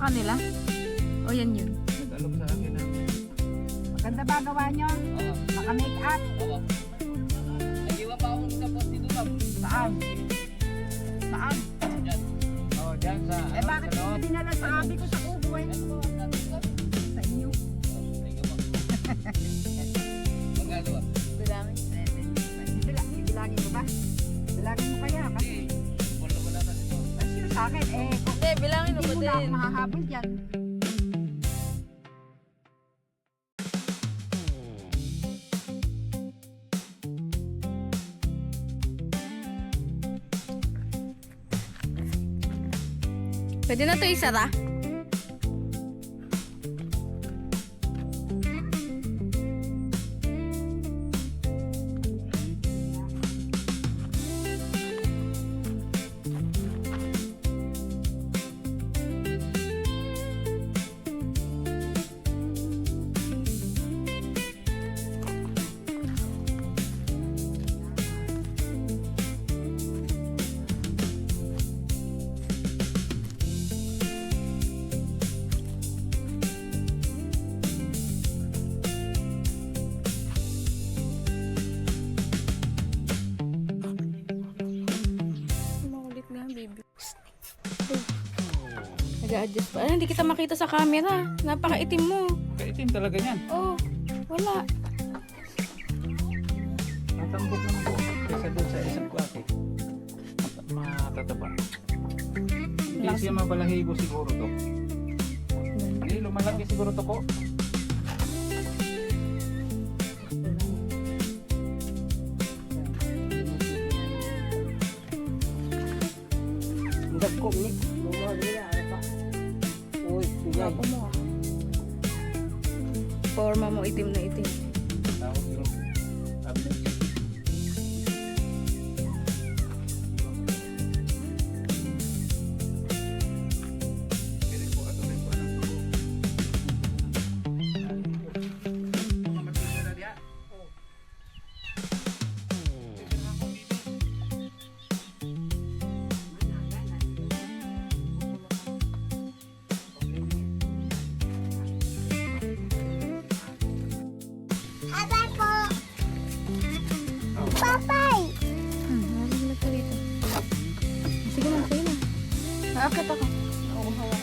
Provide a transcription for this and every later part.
kanila? O yan yun. Nag-alok sa akin na. Maganda ba gawa nyo? Oo. Maka-make up? Oo. Nag-iwa pa akong kapot dito lang. Saan? Saan? Yan. Oh, dyan sa Eh bakit sa mo loob. dinala sa abi ko sa kubo eh? Yan po. Sa inyo? Thank you po. Magkano ba? Bilangin. Bilangin mo ba? Bilangin mo kaya kasi Wala na dito. kasi sa akin eh kung Hindi, bilangin mo hindi ba mo na ako din? mahahabol dyan. Pwede na to isara? Makulit nga, baby. Nag-a-adjust pa. Hindi kita makita sa camera. Napakaitim mo. Kaitim talaga yan. Oh, wala. Natambok lang po. Kesa doon sa isang klase. Matataba. Hindi siya mabalahibo siguro to. Hindi, lumalaki siguro to ko. Dagkong ni. Uy, Ako mo. Forma mo itim na itim. Tawag yun. Sabi ng YouTube. Pilit po, ato rin po ang tubo. Mga matira na diya. Dito na ako, baby. Nalaglag ka dito. Sige na, sige na. Aakit ako. Oo, hawa.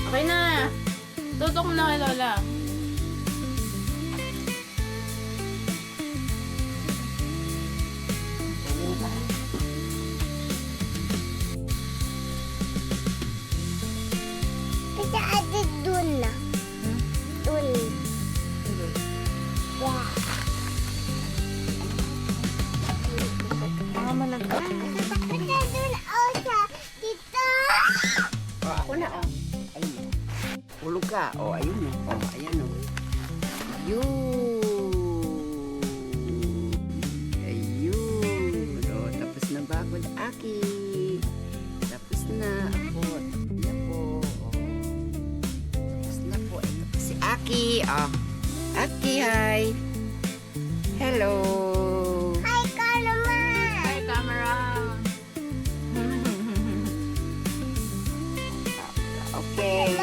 Okay na. Tutok mo na kay Lola. Kita ada dun na. Dun. Wah. Mga malaglag. Kita dun oh sa dito. Ako na oh. Ayun. Hulog ka. Oh, ayun oh. Oh, ayan oh. Ayun. Ayun. Oh, tapos na ba ako, Aki? Tapos na ako. Yan po. Oh. Tapos na po. Ito po si Aki. Oh. Aki, hi. Hello. Hi, Karma. Hi, camera. Okay.